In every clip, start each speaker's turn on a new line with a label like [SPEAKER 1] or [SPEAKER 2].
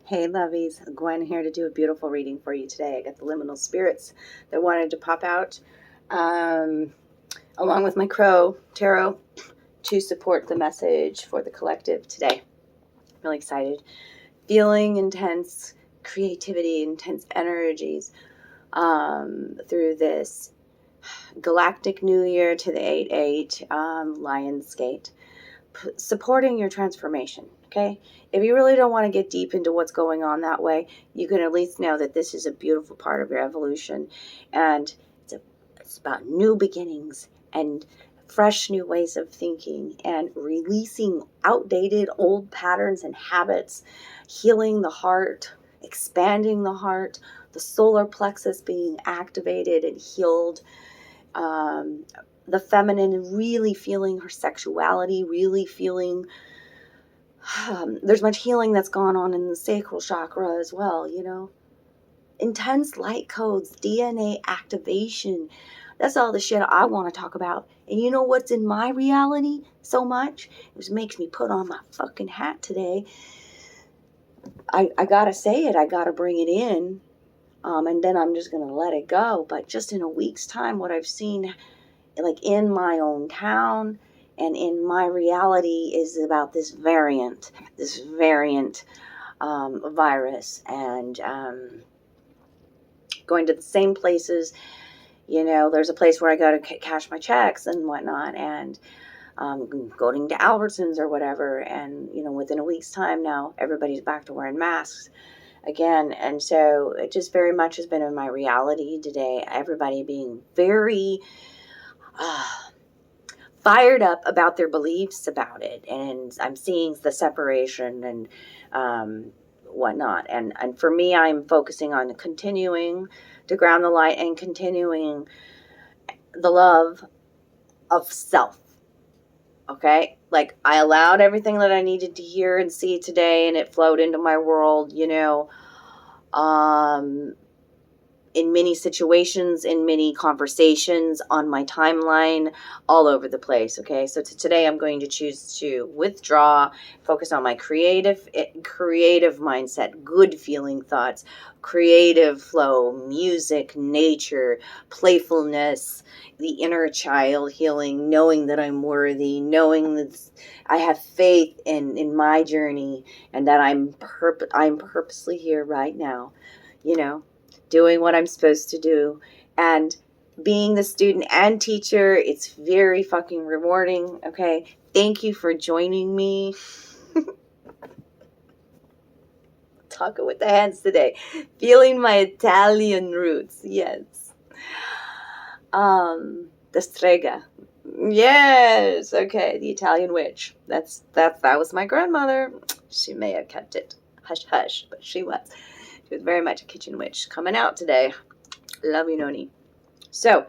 [SPEAKER 1] Hey lovies, Gwen here to do a beautiful reading for you today. I got the liminal spirits that wanted to pop out along with my crow tarot to support the message for the collective today. Really excited. Feeling intense creativity, intense energies through this galactic new year to the 8-8 Lionsgate. Supporting your transformation, okay? If you really don't want to get deep into what's going on that way, you can at least know that this is a beautiful part of your evolution, and it's about new beginnings and fresh new ways of thinking and releasing outdated old patterns and habits, healing the heart, expanding the heart, the solar plexus being activated and healed, the feminine really feeling her sexuality, really feeling there's much healing that's gone on in the sacral chakra as well, you know. Intense light codes, DNA activation. That's all the shit I want to talk about. And you know what's in my reality so much? It makes me put on my fucking hat today. I gotta say it. I gotta bring it in. And then I'm just going to let it go. But just in a week's time, what I've seen like in my own town and in my reality is about this variant virus, and going to the same places. You know, there's a place where I go to cash my checks and whatnot, and going to Albertsons or whatever, and you know, within a week's time now, everybody's back to wearing masks again. And so it just very much has been in my reality today, everybody being very fired up about their beliefs about it, and I'm seeing the separation and whatnot, and for me, I'm focusing on continuing to ground the light and continuing the love of self. Okay, like I allowed everything that I needed to hear and see today, and it flowed into my world, you know, in many situations, in many conversations, on my timeline, all over the place. Okay, so today I'm going to choose to withdraw, focus on my creative mindset, good feeling thoughts, creative flow, music, nature, playfulness, the inner child healing, knowing that I'm worthy, knowing that I have faith in my journey, and that I'm purposely here right now, you know, doing what I'm supposed to do, and being the student and teacher. It's very fucking rewarding. Okay, thank you for joining me. Talking with the hands today, feeling my Italian roots. Yes. The strega. Yes. Okay, the Italian witch. That was my grandmother. She may have kept it hush hush, but she was very much a kitchen witch. Coming out today. Love you, Noni. So,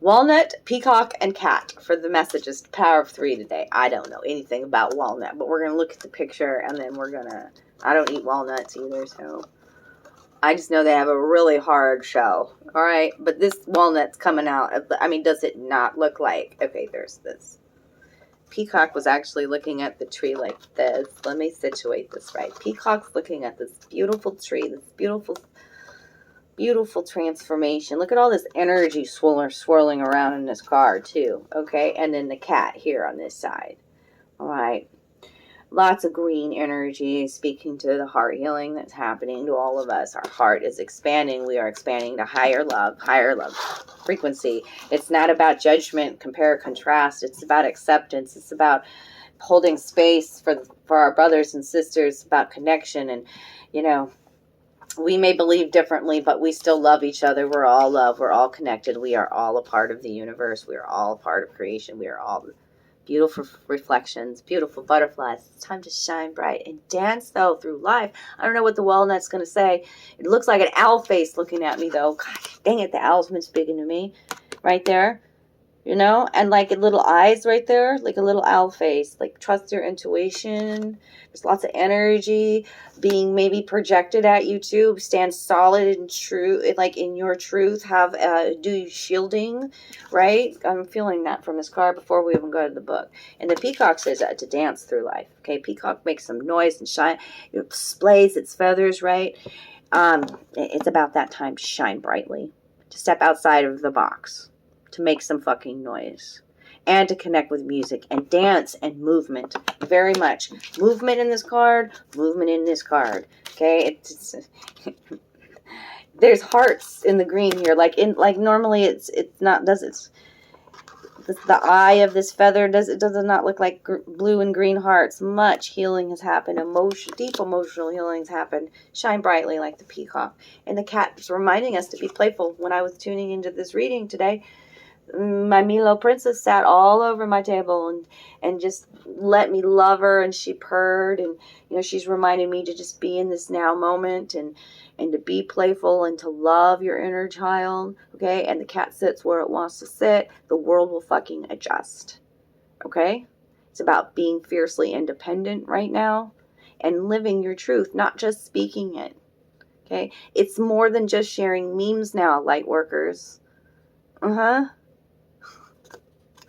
[SPEAKER 1] walnut, peacock, and cat for the messages. Power of 3 today. I don't know anything about walnut, but we're going to look at the picture, and then we're going to... I don't eat walnuts either, so... I just know they have a really hard shell. All right? But this walnut's coming out. I mean, does it not look like... Okay, there's this. Peacock was actually looking at the tree like this. Let me situate this right. Peacock's looking at this beautiful tree, this beautiful transformation. Look at all this energy swirling around in this car too. Okay, and then the cat here on this side. All right. Lots of green energy speaking to the heart healing that's happening to all of us. Our heart is expanding. We are expanding to higher love frequency. It's not about judgment, compare, contrast. It's about acceptance. It's about holding space for our brothers and sisters. It's about connection. And, you know, we may believe differently, but we still love each other. We're all love. We're all connected. We are all a part of the universe. We are all a part of creation. We are all beautiful reflections, beautiful butterflies. It's time to shine bright and dance, though, through life. I don't know what the walnut's going to say. It looks like an owl face looking at me, though. God dang it, the owl's been speaking to me right there. you know, and like little eyes right there, like a little owl face, like trust your intuition. There's lots of energy being maybe projected at you too. Stand solid and true, like in your truth. Have do shielding, right? I'm feeling that from this card before we even go to the book. And the peacock says to dance through life. Okay, peacock makes some noise and shine. It displays its feathers, right? It's about that time to shine brightly, to step outside of the box, to make some fucking noise, and to connect with music and dance and movement. Very much movement in this card, movement in this card. Okay, it's there's hearts in the green here. Like normally it's not, does it? The eye of this feather does not look like blue and green hearts. Much healing has happened. Deep emotional healing has happened. Shine brightly like the peacock. And the cat is reminding us to be playful. When I was tuning into this reading today, my Milo princess sat all over my table and just let me love her, and she purred, and you know, she's reminding me to just be in this now moment and to be playful and to love your inner child. Okay, and the cat sits where it wants to sit. The world will fucking adjust. Okay, it's about being fiercely independent right now and living your truth, not just speaking it. Okay, it's more than just sharing memes now, light workers.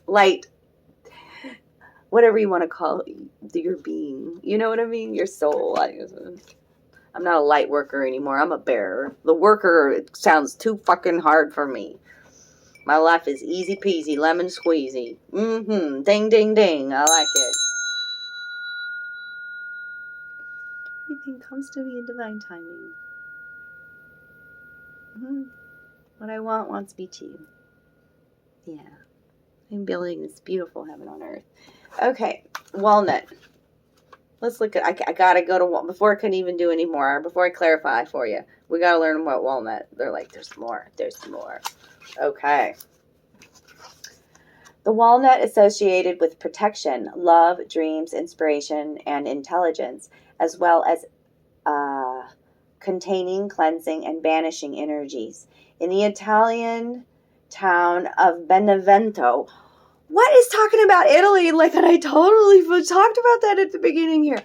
[SPEAKER 1] Light, whatever you want to call your being. You know what I mean? Your soul. I'm not a light worker anymore. I'm a bearer. The worker, it sounds too fucking hard for me. My life is easy peasy, lemon squeezy. Ding, ding, ding. I like it. Everything comes to me in divine timing. What I want wants me to. Yeah. I'm building this beautiful heaven on earth. Okay, walnut. Let's look at, I gotta go to, before I can even do any more, before I clarify for you, we gotta learn about walnut. They're like, there's more. Okay. The walnut associated with protection, love, dreams, inspiration, and intelligence, as well as containing, cleansing, and banishing energies. In the Italian town of Benevento. What is talking about Italy? Like, and I totally talked about that at the beginning here.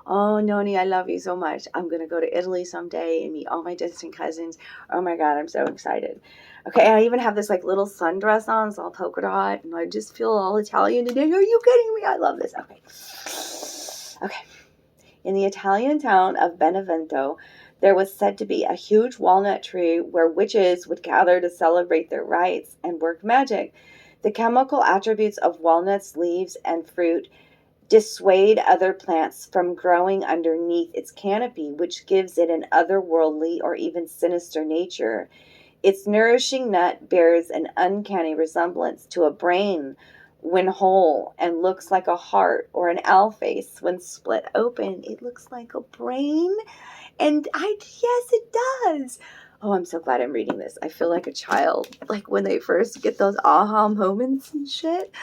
[SPEAKER 1] Oh, Noni, I love you so much. I'm going to go to Italy someday and meet all my distant cousins. Oh my God, I'm so excited. Okay, I even have this like little sundress on. It's all polka dot, and I just feel all Italian today. Are you kidding me? I love this. Okay. In the Italian town of Benevento, there was said to be a huge walnut tree where witches would gather to celebrate their rites and work magic. The chemical attributes of walnuts, leaves, and fruit dissuade other plants from growing underneath its canopy, which gives it an otherworldly or even sinister nature. Its nourishing nut bears an uncanny resemblance to a brain when whole and looks like a heart, or an owl face when split open. It looks like a brain, and yes, it does. Oh, I'm so glad I'm reading this. I feel like a child, like when they first get those aha moments and shit.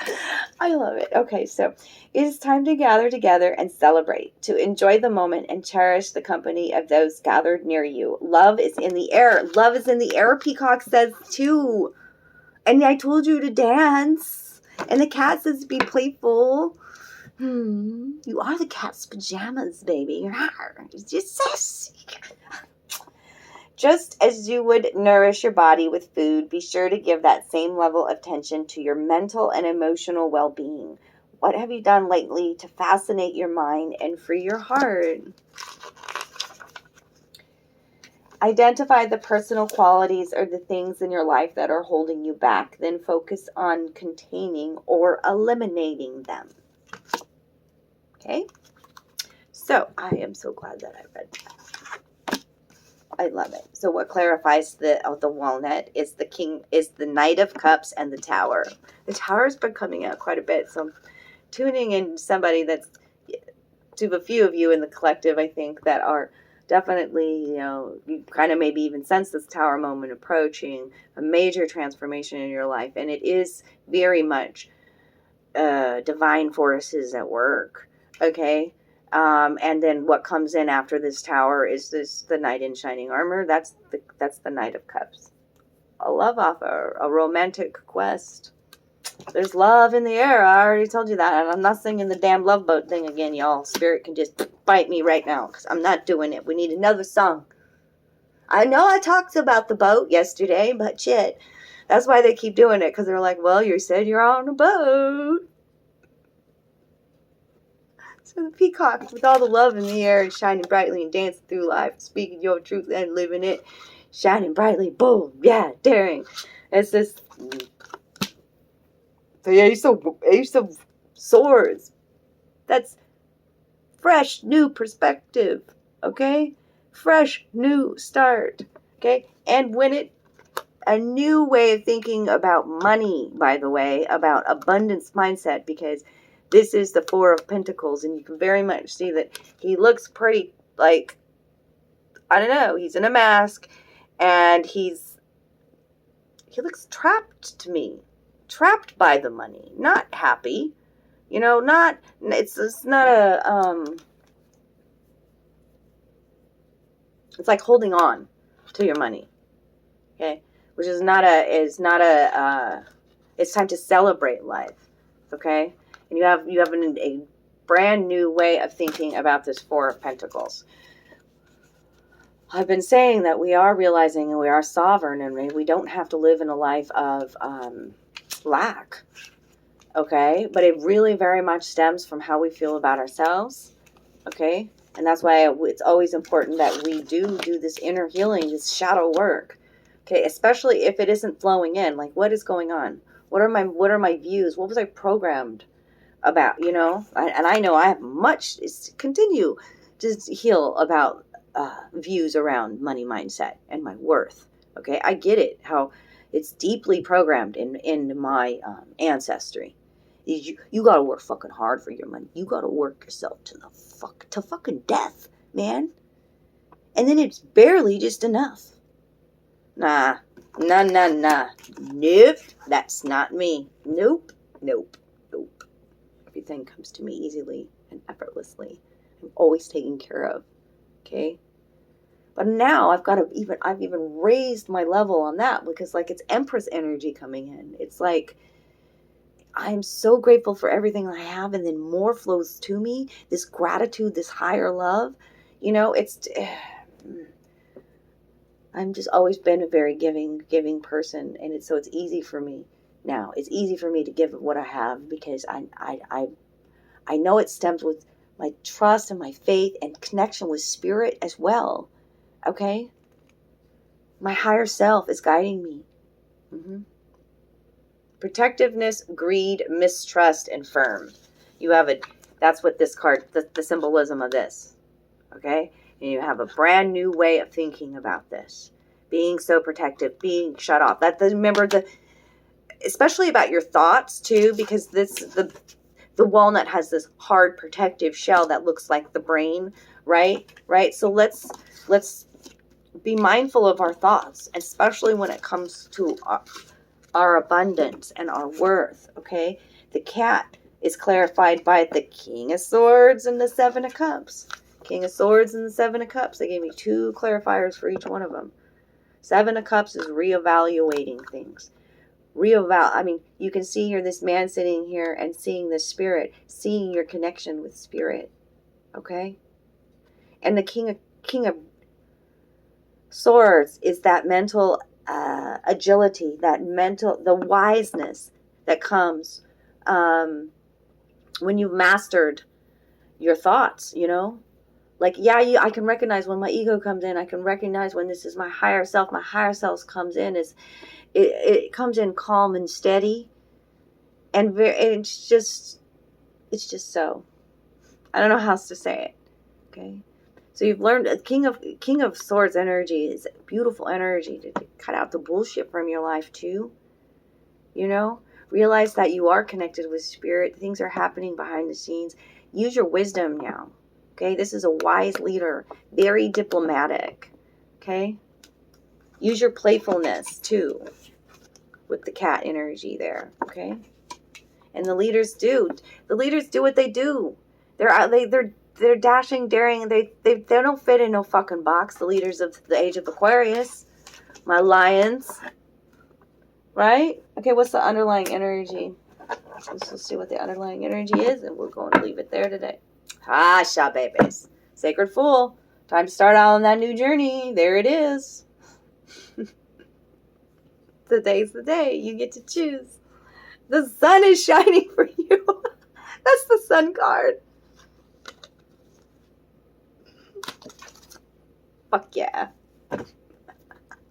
[SPEAKER 1] I love it. Okay, so it is time to gather together and celebrate, to enjoy the moment and cherish the company of those gathered near you. Love is in the air. Love is in the air, Peacock says too. And I told you to dance. And the cat says be playful. You are the cat's pajamas, baby. Just as you would nourish your body with food, be sure to give that same level of attention to your mental and emotional well-being. What have you done lately to fascinate your mind and free your heart? Identify the personal qualities or the things in your life that are holding you back. Then focus on containing or eliminating them. Okay? So, I am so glad that I read that. I love it. So what clarifies the walnut is the Knight of Cups and the Tower. The Tower's been coming out quite a bit, so I'm tuning in somebody that's to a few of you in the collective, I think, that are definitely, you kind of maybe even sense this Tower moment approaching, a major transformation in your life, and it is very much divine forces at work. Okay. And then what comes in after this Tower is the Knight in Shining Armor. That's the Knight of Cups. A love offer, a romantic quest. There's love in the air. I already told you that. And I'm not singing the damn Love Boat thing again, y'all. Spirit can just bite me right now because I'm not doing it. We need another song. I know I talked about the boat yesterday, but shit. That's why they keep doing it, because they're like, well, you said you're on a boat. So the peacock, with all the love in the air, shining brightly and dancing through life, speaking your truth and living it, shining brightly, boom, yeah, daring. It's this, the ace of swords. That's fresh, new perspective, okay? Fresh, new start, okay? And when it, a new way of thinking about money, by the way, about abundance mindset, because this is the Four of Pentacles, and you can very much see that he looks pretty, like, I don't know, he's in a mask, and he looks trapped to me. Trapped by the money. Not happy. You know, it's not a, it's like holding on to your money. Okay? Which is it's time to celebrate life. Okay? And you have a brand new way of thinking about this Four of Pentacles. I've been saying that we are realizing and we are sovereign, and we don't have to live in a life of lack. Okay? But it really very much stems from how we feel about ourselves. Okay? And that's why it's always important that we do this inner healing, this shadow work. Okay? Especially if it isn't flowing in. Like, what is going on? What are my views? What was I programmed about, you know? And I know I have much to continue to heal about views around money mindset and my worth. Okay, I get it, how it's deeply programmed in my ancestry. You gotta work fucking hard for your money. You gotta work yourself to fucking death, man. And then it's barely just enough. Nah. Nope, that's not me. Nope. Everything comes to me easily and effortlessly. I'm always taken care of. Okay? But now I've even raised my level on that, because like it's Empress energy coming in. It's like I'm so grateful for everything I have, and then more flows to me. This gratitude, this higher love, you know, I'm just always been a very giving person, and it's easy for me now. It's easy for me to give what I have, because I know it stems with my trust and my faith and connection with spirit as well. Okay? My higher self is guiding me. Protectiveness, greed, mistrust, and firm. That's what this card, the symbolism of this. Okay? And you have a brand new way of thinking about this. Being so protective, being shut off. Remember especially about your thoughts too, because the walnut has this hard protective shell that looks like the brain, right? So let's be mindful of our thoughts, especially when it comes to our abundance and our worth, okay? The cat is clarified by the King of Swords and the Seven of Cups. King of Swords and the Seven of Cups. They gave me 2 clarifiers for each one of them. Seven of Cups is reevaluating things. You can see here this man sitting here and seeing the spirit, seeing your connection with spirit, okay? And the King of Swords is that mental agility, the wiseness that comes when you've mastered your thoughts, you know? Like, I can recognize when my ego comes in. I can recognize when this is my higher self. My higher self comes in it comes in calm and steady, and it's just so. I don't know how else to say it. Okay, so you've learned King of Swords energy is a beautiful energy to cut out the bullshit from your life too. You know, realize that you are connected with spirit. Things are happening behind the scenes. Use your wisdom now. Okay, this is a wise leader, very diplomatic. Okay, use your playfulness too, with the cat energy there. Okay, and the leaders do what they do. They're dashing, daring. They don't fit in no fucking box. The leaders of the age of Aquarius, my lions. Right? Okay, what's the underlying energy? Let's see what the underlying energy is, and we're going to leave it there today. Sha babies. Sacred Fool. Time to start out on that new journey. There it is. Today's the day. You get to choose. The sun is shining for you. That's the sun card. Fuck yeah.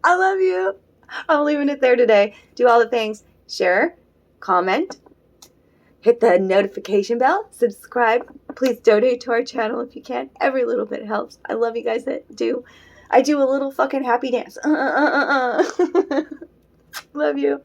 [SPEAKER 1] I love you. I'm leaving it there today. Do all the things. Share, comment, hit the notification bell, subscribe. Please donate to our channel if you can. Every little bit helps. I love you guys that do. I do a little fucking happy dance. Love you.